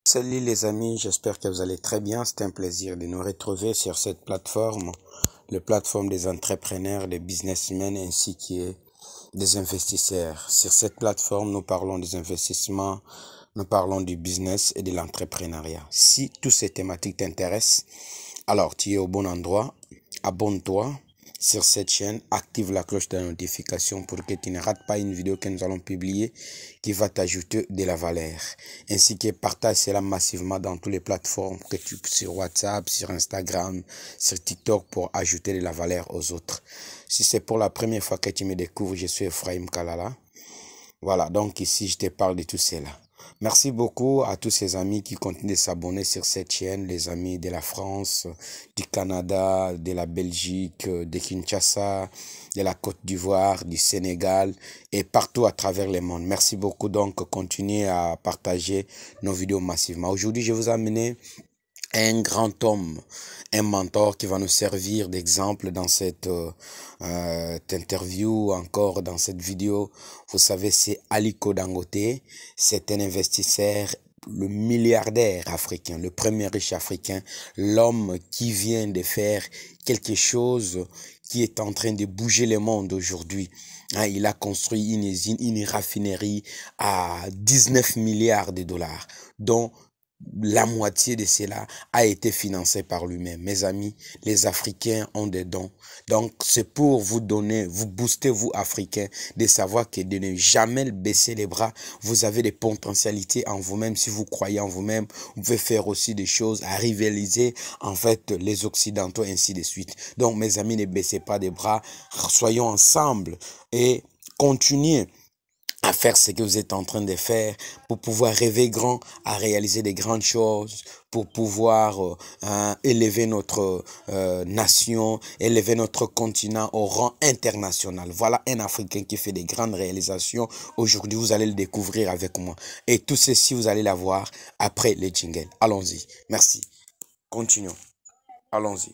Salut les amis, j'espère que vous allez très bien. C'est un plaisir de nous retrouver sur cette plateforme, la plateforme des entrepreneurs, des businessmen ainsi que des investisseurs. Sur cette plateforme, nous parlons des investissements, nous parlons du business et de l'entrepreneuriat. Si toutes ces thématiques t'intéressent, alors tu es au bon endroit. Abonne-toi sur cette chaîne, active la cloche de la notification pour que tu ne rates pas une vidéo que nous allons publier qui va t'ajouter de la valeur. Ainsi que partage cela massivement dans toutes les plateformes, sur WhatsApp, sur Instagram, sur TikTok pour ajouter de la valeur aux autres. Si c'est pour la première fois que tu me découvres, je suis Ephraim Kalala. Voilà, donc ici je te parle de tout cela. Merci beaucoup à tous ces amis qui continuent de s'abonner sur cette chaîne, les amis de la France, du Canada, de la Belgique, de Kinshasa, de la Côte d'Ivoire, du Sénégal et partout à travers le monde. Merci beaucoup, donc continuez à partager nos vidéos massivement. Aujourd'hui, je vous ai amené un grand homme, un mentor qui va nous servir d'exemple dans cette interview, encore dans cette vidéo. Vous savez, c'est Aliko Dangote, c'est un investisseur, le milliardaire africain, le premier riche africain, l'homme qui vient de faire quelque chose qui est en train de bouger le monde aujourd'hui. Il a construit une usine, une raffinerie à 19 milliards de dollars, dont la moitié de cela a été financé par lui-même. Mes amis, les Africains ont des dons. Donc, c'est pour vous donner, vous booster, vous Africains, de savoir que de ne jamais baisser les bras. Vous avez des potentialités en vous-même. Si vous croyez en vous-même, vous pouvez faire aussi des choses à rivaliser, en fait, les Occidentaux, ainsi de suite. Donc, mes amis, ne baissez pas les bras. Soyons ensemble et continuez à faire ce que vous êtes en train de faire pour pouvoir rêver grand, à réaliser des grandes choses, pour pouvoir élever notre nation, élever notre continent au rang international. Voilà un Africain qui fait des grandes réalisations. Aujourd'hui, vous allez le découvrir avec moi. Et tout ceci, vous allez l'avoir après les jingles. Allons-y. Merci. Continuons. Allons-y.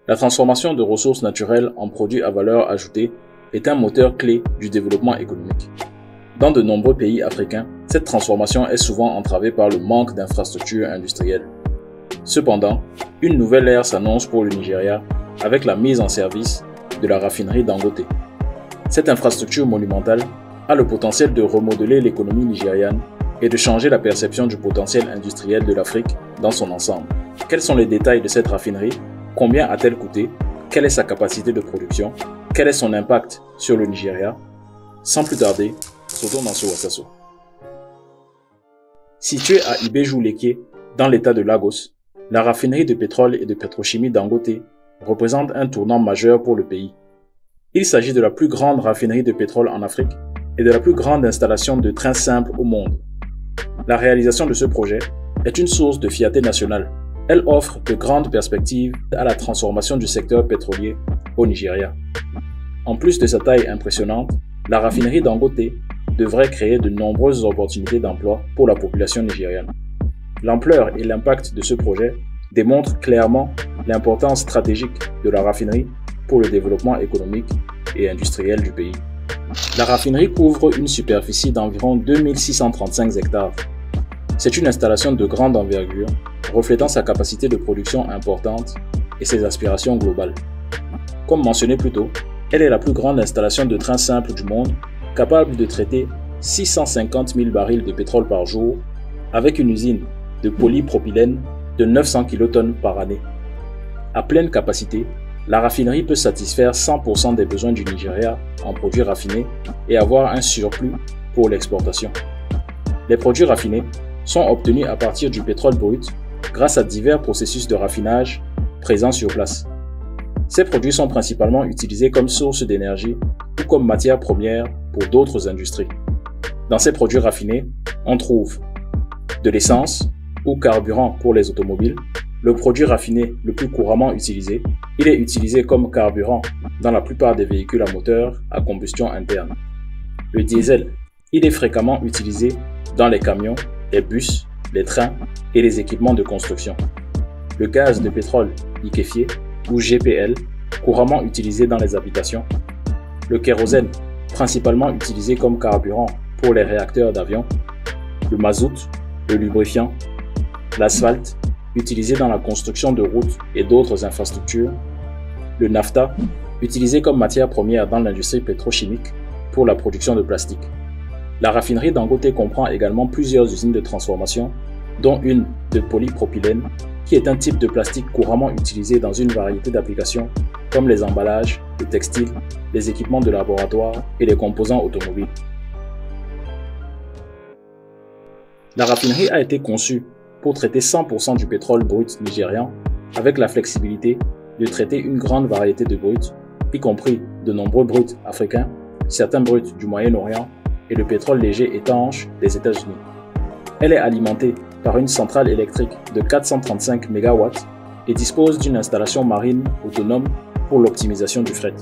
La transformation de ressources naturelles en produits à valeur ajoutée est un moteur clé du développement économique. Dans de nombreux pays africains, cette transformation est souvent entravée par le manque d'infrastructures industrielles. Cependant, une nouvelle ère s'annonce pour le Nigeria avec la mise en service de la raffinerie Dangote. Cette infrastructure monumentale a le potentiel de remodeler l'économie nigériane et de changer la perception du potentiel industriel de l'Afrique dans son ensemble. Quels sont les détails de cette raffinerie ? Combien a-t-elle coûté? Quelle est sa capacité de production? Quel est son impact sur le Nigeria? Sans plus tarder, sautons dans ce Wassasso. Située à Ibeju-Lekki, dans l'état de Lagos, la raffinerie de pétrole et de pétrochimie Dangote représente un tournant majeur pour le pays. Il s'agit de la plus grande raffinerie de pétrole en Afrique et de la plus grande installation de trains simples au monde. La réalisation de ce projet est une source de fierté nationale. Elle offre de grandes perspectives à la transformation du secteur pétrolier au Nigeria. En plus de sa taille impressionnante, la raffinerie Dangote devrait créer de nombreuses opportunités d'emploi pour la population nigériane. L'ampleur et l'impact de ce projet démontrent clairement l'importance stratégique de la raffinerie pour le développement économique et industriel du pays. La raffinerie couvre une superficie d'environ 2635 hectares. C'est une installation de grande envergure, reflétant sa capacité de production importante et ses aspirations globales. Comme mentionné plus tôt, elle est la plus grande installation de trains simples du monde, capable de traiter 650 000 barils de pétrole par jour, avec une usine de polypropylène de 900 kilotonnes par année. À pleine capacité, la raffinerie peut satisfaire 100% des besoins du Nigeria en produits raffinés et avoir un surplus pour l'exportation. Les produits raffinés sont obtenus à partir du pétrole brut grâce à divers processus de raffinage présents sur place. Ces produits sont principalement utilisés comme source d'énergie ou comme matière première pour d'autres industries. Dans ces produits raffinés, on trouve de l'essence ou carburant pour les automobiles. Le produit raffiné le plus couramment utilisé, il est utilisé comme carburant dans la plupart des véhicules à moteur à combustion interne. Le diesel, il est fréquemment utilisé dans les camions, les bus, les trains et les équipements de construction. Le gaz de pétrole liquéfié ou GPL, couramment utilisé dans les habitations. Le kérosène, principalement utilisé comme carburant pour les réacteurs d'avion. Le mazout, le lubrifiant. L'asphalte, utilisé dans la construction de routes et d'autres infrastructures. Le naphtha, utilisé comme matière première dans l'industrie pétrochimique pour la production de plastique. La raffinerie Dangote comprend également plusieurs usines de transformation, dont une de polypropylène, qui est un type de plastique couramment utilisé dans une variété d'applications, comme les emballages, les textiles, les équipements de laboratoire et les composants automobiles. La raffinerie a été conçue pour traiter 100% du pétrole brut nigérian, avec la flexibilité de traiter une grande variété de bruts, y compris de nombreux bruts africains, certains bruts du Moyen-Orient et le pétrole léger étanche des États-Unis. Elle est alimentée par une centrale électrique de 435 MW et dispose d'une installation marine autonome pour l'optimisation du fret.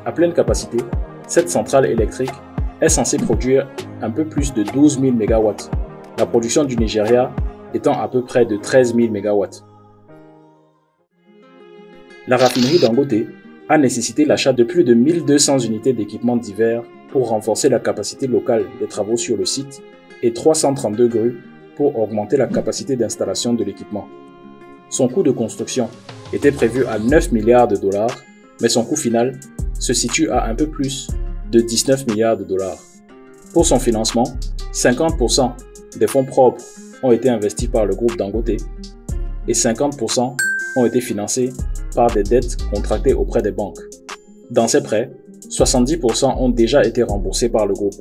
À pleine capacité, cette centrale électrique est censée produire un peu plus de 12 000 MW, la production du Nigeria étant à peu près de 13 000 MW. La raffinerie Dangote a nécessité l'achat de plus de 1200 unités d'équipements divers pour renforcer la capacité locale des travaux sur le site et 332 grues pour augmenter la capacité d'installation de l'équipement. Son coût de construction était prévu à 9 milliards de dollars, mais son coût final se situe à un peu plus de 19 milliards de dollars. Pour son financement, 50% des fonds propres ont été investis par le groupe Dangote et 50% ont été financés par des dettes contractées auprès des banques. Dans ces prêts, 70% ont déjà été remboursés par le groupe.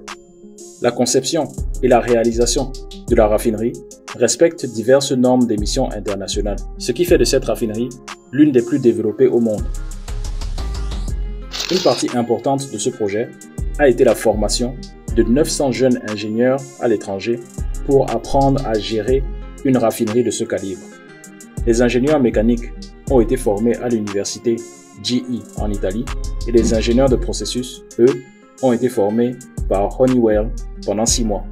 La conception et la réalisation de la raffinerie respectent diverses normes d'émissions internationales, ce qui fait de cette raffinerie l'une des plus développées au monde. Une partie importante de ce projet a été la formation de 900 jeunes ingénieurs à l'étranger pour apprendre à gérer une raffinerie de ce calibre. Les ingénieurs mécaniques ont été formés à l'université GE en Italie et les ingénieurs de processus, eux, ont été formés par Honeywell pendant 6 mois.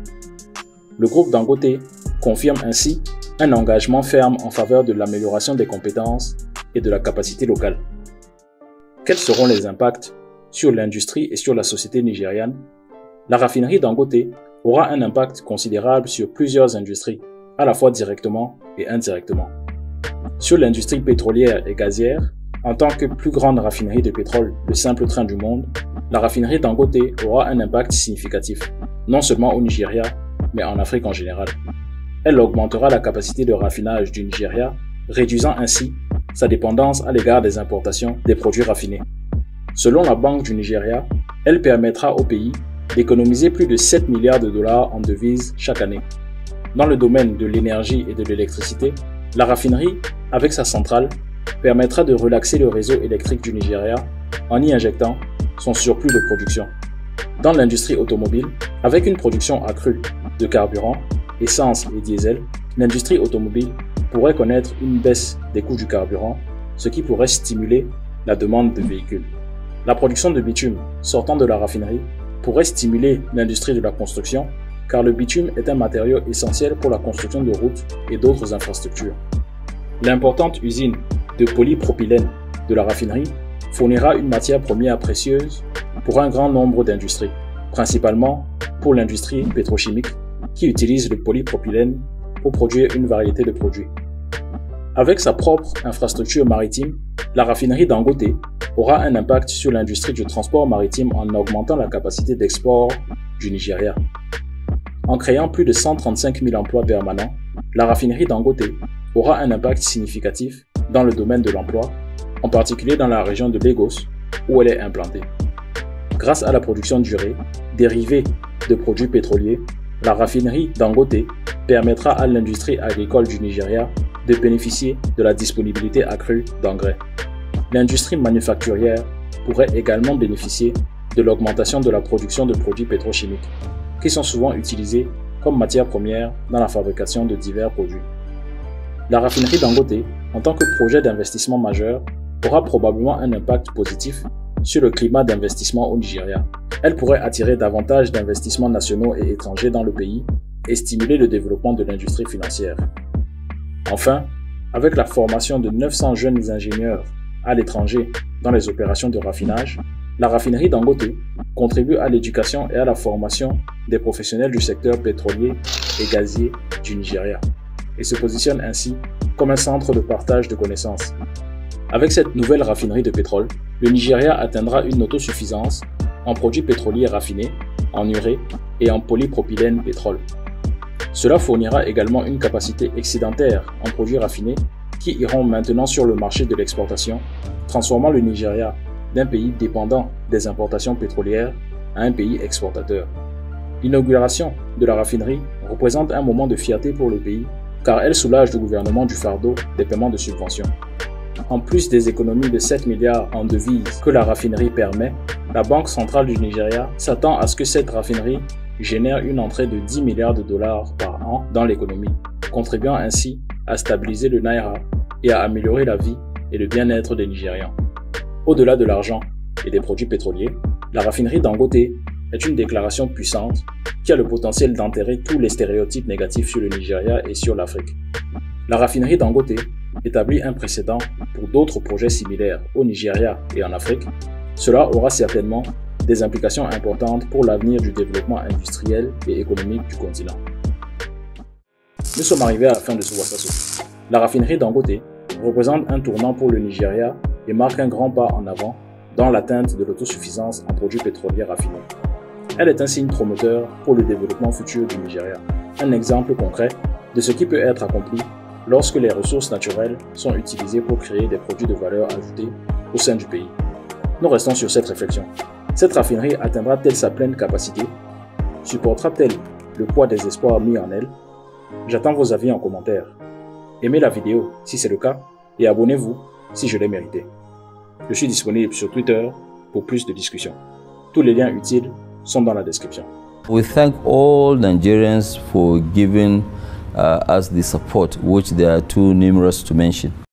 Le groupe Dangote confirme ainsi un engagement ferme en faveur de l'amélioration des compétences et de la capacité locale. Quels seront les impacts sur l'industrie et sur la société nigériane? La raffinerie Dangote aura un impact considérable sur plusieurs industries, à la fois directement et indirectement. Sur l'industrie pétrolière et gazière, en tant que plus grande raffinerie de pétrole, le simple train du monde, la raffinerie Dangote aura un impact significatif, non seulement au Nigeria, mais en Afrique en général. Elle augmentera la capacité de raffinage du Nigeria, réduisant ainsi sa dépendance à l'égard des importations des produits raffinés. Selon la Banque du Nigeria, elle permettra au pays d'économiser plus de 7 milliards de dollars en devises chaque année. Dans le domaine de l'énergie et de l'électricité, la raffinerie, avec sa centrale, permettra de relaxer le réseau électrique du Nigeria en y injectant son surplus de production. Dans l'industrie automobile, avec une production accrue de carburant, essence et diesel, l'industrie automobile pourrait connaître une baisse des coûts du carburant, ce qui pourrait stimuler la demande de véhicules. La production de bitume sortant de la raffinerie pourrait stimuler l'industrie de la construction, car le bitume est un matériau essentiel pour la construction de routes et d'autres infrastructures. L'importante usine de polypropylène de la raffinerie fournira une matière première précieuse pour un grand nombre d'industries, principalement pour l'industrie pétrochimique qui utilise le polypropylène pour produire une variété de produits. Avec sa propre infrastructure maritime, la raffinerie Dangote aura un impact sur l'industrie du transport maritime en augmentant la capacité d'export du Nigeria. En créant plus de 135 000 emplois permanents, la raffinerie Dangote aura un impact significatif dans le domaine de l'emploi, en particulier dans la région de Lagos où elle est implantée. Grâce à la production d'urée, dérivée de produits pétroliers, la raffinerie Dangote permettra à l'industrie agricole du Nigeria de bénéficier de la disponibilité accrue d'engrais. L'industrie manufacturière pourrait également bénéficier de l'augmentation de la production de produits pétrochimiques, qui sont souvent utilisés comme matière première dans la fabrication de divers produits. La raffinerie Dangote, en tant que projet d'investissement majeur, aura probablement un impact positif sur le climat d'investissement au Nigeria. Elle pourrait attirer davantage d'investissements nationaux et étrangers dans le pays et stimuler le développement de l'industrie financière. Enfin, avec la formation de 900 jeunes ingénieurs à l'étranger dans les opérations de raffinage, la raffinerie Dangote contribue à l'éducation et à la formation des professionnels du secteur pétrolier et gazier du Nigeria et se positionne ainsi comme un centre de partage de connaissances. Avec cette nouvelle raffinerie de pétrole, le Nigeria atteindra une autosuffisance en produits pétroliers raffinés, en urée et en polypropylène pétrole. Cela fournira également une capacité excédentaire en produits raffinés qui iront maintenant sur le marché de l'exportation, transformant le Nigeria d'un pays dépendant des importations pétrolières à un pays exportateur. L'inauguration de la raffinerie représente un moment de fierté pour le pays car elle soulage le gouvernement du fardeau des paiements de subventions. En plus des économies de 7 milliards en devises que la raffinerie permet, la Banque centrale du Nigeria s'attend à ce que cette raffinerie génère une entrée de 10 milliards de dollars par an dans l'économie, contribuant ainsi à stabiliser le Naira et à améliorer la vie et le bien-être des Nigérians. Au-delà de l'argent et des produits pétroliers, la raffinerie Dangote est une déclaration puissante qui a le potentiel d'enterrer tous les stéréotypes négatifs sur le Nigeria et sur l'Afrique. La raffinerie Dangote établit un précédent pour d'autres projets similaires au Nigeria et en Afrique. Cela aura certainement des implications importantes pour l'avenir du développement industriel et économique du continent. Nous sommes arrivés à la fin de ce Wasaso. La raffinerie Dangote représente un tournant pour le Nigeria et marque un grand pas en avant dans l'atteinte de l'autosuffisance en produits pétroliers raffinés. Elle est un signe promoteur pour le développement futur du Nigeria, un exemple concret de ce qui peut être accompli lorsque les ressources naturelles sont utilisées pour créer des produits de valeur ajoutée au sein du pays. Nous restons sur cette réflexion. Cette raffinerie atteindra-t-elle sa pleine capacité? Supportera-t-elle le poids des espoirs mis en elle? J'attends vos avis en commentaire. Aimez la vidéo si c'est le cas et abonnez-vous si je l'ai mérité. Je suis disponible sur Twitter pour plus de discussions. Tous les liens utiles sont dans la description. We thank all Nigerians for giving us the support, which they are too numerous to mention.